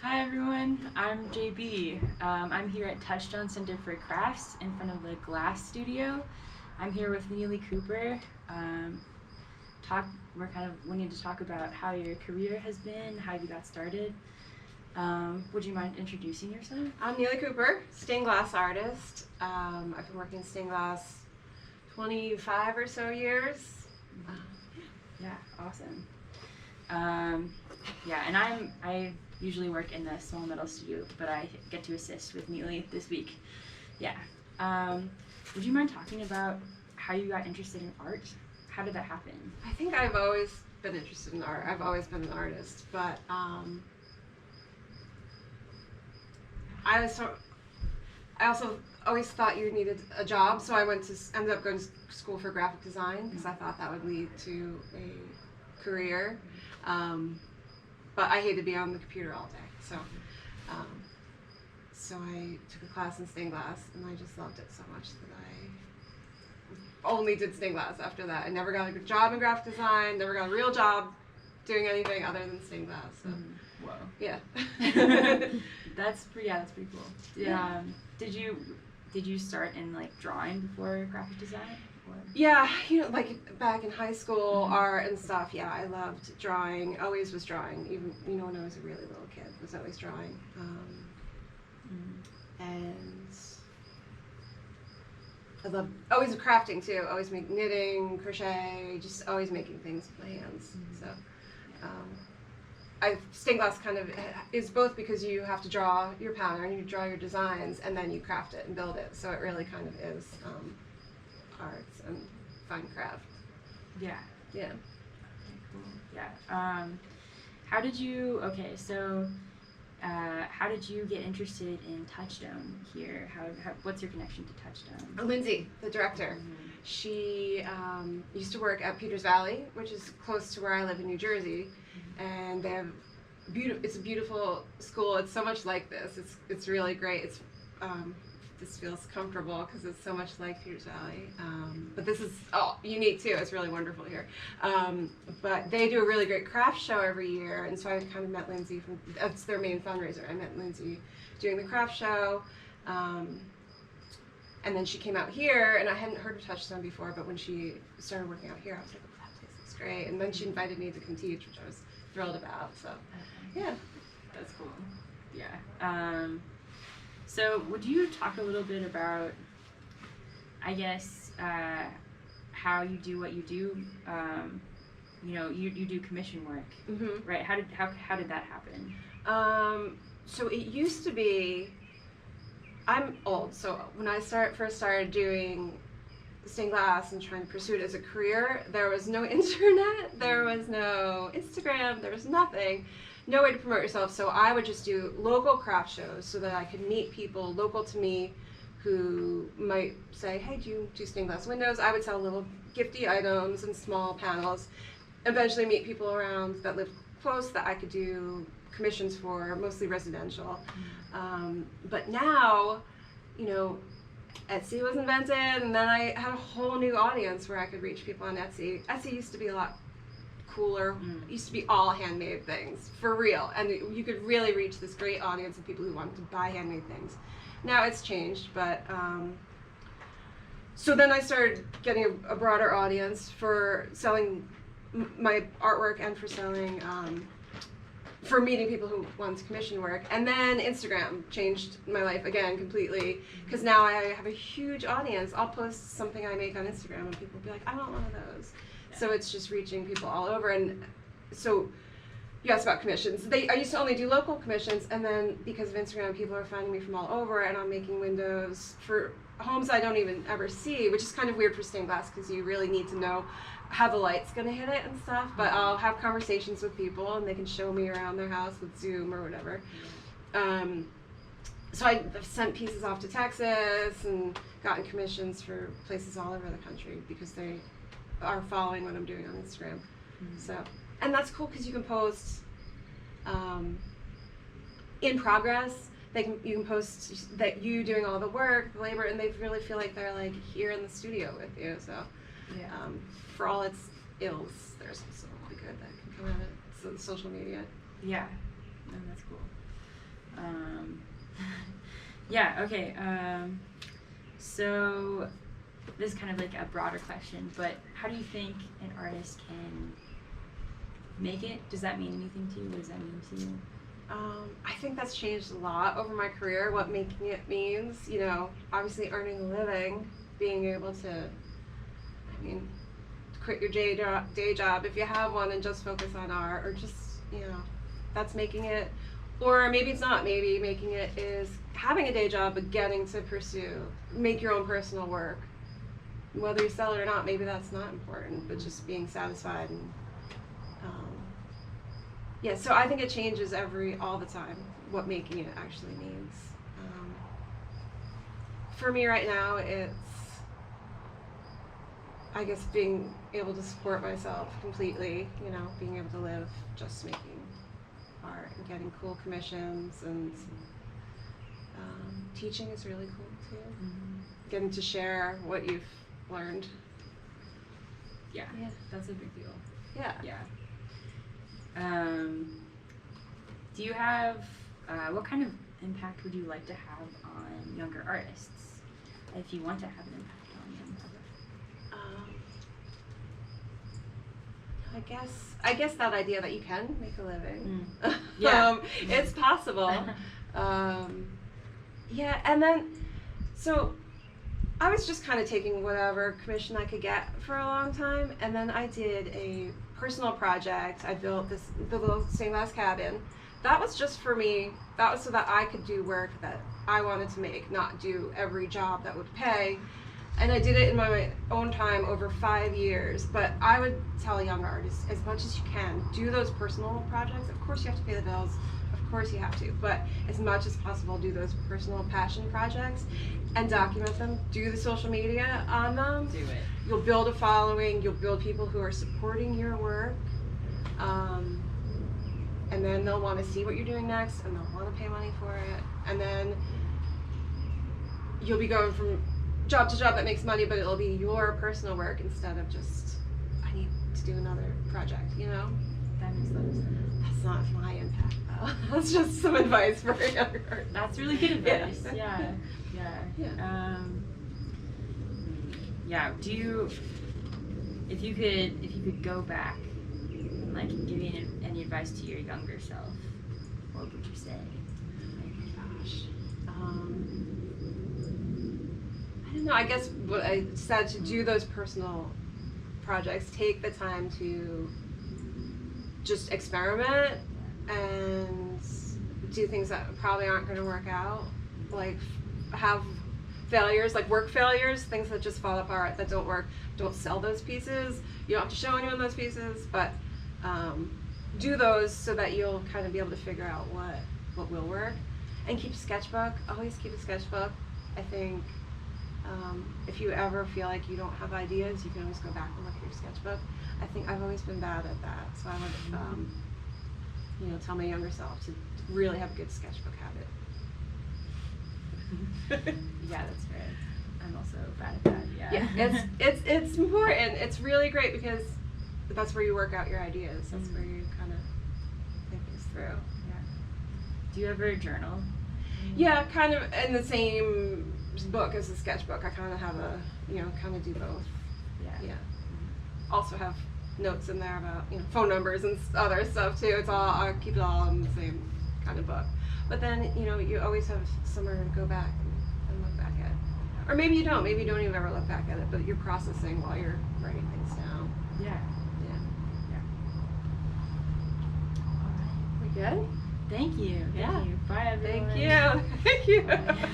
Hi everyone, I'm JB. I'm here at Touchstone Center for Crafts in front of the Glass Studio. I'm here with Neile Cooper. We're kind of wanting to talk about how your career has been, how you got started. Would you mind introducing yourself? I'm Neile Cooper, stained glass artist. I've been working in stained glass 25 or so years. Yeah, awesome. And I usually work in the small metal studio, but I get to assist with Neile this week. Yeah. Would you mind talking about how you got interested in art? How did that happen? I think I've always been interested in art. I've always been an artist, but I also always thought you needed a job, so I ended up going to school for graphic design because I thought that would lead to a career. But I hated being on the computer all day, so I took a class in stained glass, and I just loved it so much that I only did stained glass after that. I never got a good job in graphic design, never got a real job doing anything other than stained glass. So. Whoa. Yeah. That's pretty cool. Yeah. Did you start in like drawing before graphic design? Or? Yeah, like back in high school, art and stuff. Yeah, I loved drawing. Always was drawing. Even when I was a really little kid, was always drawing. And I loved always crafting too. Always knitting, crochet, just always making things with my hands. So. Stained glass kind of is both because you have to draw your pattern, you draw your designs, and then you craft it and build it. So it really kind of is arts and fine craft. Yeah. Yeah. Okay, cool. Yeah. How did you get interested in Touchstone here? What's your connection to Touchstone? Lindsay, the director, she used to work at Peters Valley, which is close to where I live in New Jersey, and they have it's a beautiful school. It's so much like this. It's really great. This feels comfortable because it's so much like Peters Valley. But this is unique too. It's really wonderful here. But they do a really great craft show every year, and so I kind of met Lindsay that's their main fundraiser. I met Lindsay doing the craft show. And then she came out here, and I hadn't heard of Touchstone before, but when she started working out here, I was like, oh, that place looks great. And then she invited me to come teach, which I was thrilled about. So, yeah. That's cool. Yeah. So would you talk a little bit about, I guess, how you do what you do? You do commission work, right? How did that happen? So it used to be, I'm old, so when I first started doing stained glass and trying to pursue it as a career, there was no internet, there was no Instagram, there was nothing. No way to promote yourself, so I would just do local craft shows so that I could meet people local to me who might say, hey, do you do stained glass windows? I would sell little gifty items and small panels. Eventually meet people around that live close that I could do commissions for, mostly residential. But now, Etsy was invented, and then I had a whole new audience where I could reach people on Etsy. Etsy used to be a lot cooler. It used to be all handmade things, for real, and you could really reach this great audience of people who wanted to buy handmade things. Now it's changed, but so then I started getting a broader audience for selling my artwork and for selling for meeting people who want commission work. And then Instagram changed my life again completely, because now I have a huge audience. I'll post something I make on Instagram and people will be like, I want one of those. So it's just reaching people all over. And so you asked about commissions. I used to only do local commissions, and then because of Instagram, people are finding me from all over, and I'm making windows for homes I don't even ever see, which is kind of weird for stained glass because you really need to know how the light's going to hit it and stuff. But I'll have conversations with people, and they can show me around their house with Zoom or whatever. So I've sent pieces off to Texas and gotten commissions for places all over the country because they are following what I'm doing on Instagram. So, and that's cool because you can post in progress. You can post that you doing all the work, the labor, and they really feel like they're like here in the studio with you. So, for all its ills, there's also the good that can come out of social media. Yeah, no, that's cool. Yeah, okay. So this is kind of like a broader question, but how do you think an artist can make it? Does that mean anything to you? What does that mean to you? I think that's changed a lot over my career, what making it means. You know, obviously earning a living, being able to, I mean, quit your day job if you have one and just focus on art, or just, you know, that's making it. Or maybe it's not. Maybe making it is having a day job but getting to make your own personal work. Whether you sell it or not, maybe that's not important, but just being satisfied. And yeah, so I think it changes all the time what making it actually means. For me right now, it's, I guess, being able to support myself completely, you know, being able to live just making art and getting cool commissions, and teaching is really cool too. Mm-hmm. Getting to share what you've learned. Yeah, that's a big deal. Yeah. Yeah. Do you have, what kind of impact would you like to have on younger artists, if you want to have an impact on them? I guess that idea that you can make a living. Yeah. It's possible. Yeah, and then, so I was just kind of taking whatever commission I could get for a long time, and then I did a personal project. I built the little stained glass cabin. That was just for me. That was so that I could do work that I wanted to make, not do every job that would pay. And I did it in my own time over 5 years. But I would tell young artists, as much as you can, do those personal projects. Of course you have to pay the bills. Of course you have to. But as much as possible, do those personal passion projects and document them. Do the social media on them. Do it. You'll build a following. You'll build people who are supporting your work. And then they'll want to see what you're doing next, and they'll want to pay money for it. And then you'll be going from job to job that makes money, but it'll be your personal work instead of just, I need to do another project, you know? That makes a lot of sense. That's not my impact, though. That's just some advice for a younger artist. That's really good advice. Yeah. Yeah. Do you, if you could go back and like give any advice to your younger self, what would you say? Gosh. I don't know. I guess what I said, to do those personal projects, take the time to just experiment and do things that probably aren't going to work out. Like have failures, like work failures, things that just fall apart, that don't work. Don't sell those pieces. You don't have to show anyone those pieces, but do those so that you'll kind of be able to figure out what will work. And keep a sketchbook. Always keep a sketchbook. I think if you ever feel like you don't have ideas, you can always go back and look at your sketchbook. I think I've always been bad at that, so I would tell my younger self to really have a good sketchbook habit. Yeah, that's right. I'm also bad at that. Yeah, it's important. It's really great because that's where you work out your ideas. That's where you kind of think things through. Yeah. Do you ever journal? Yeah, kind of in the same book as the sketchbook. I kind of have kind of do both. Yeah. Also have notes in there about phone numbers and other stuff too. It's all, I keep it all in the same kind of book. But then you always have somewhere to go back and look back at. Or maybe you don't. Maybe you don't even ever look back at it, but you're processing while you're writing things down. Yeah. We good? Thank you. Yeah. Bye, everyone. Thank you. Bye.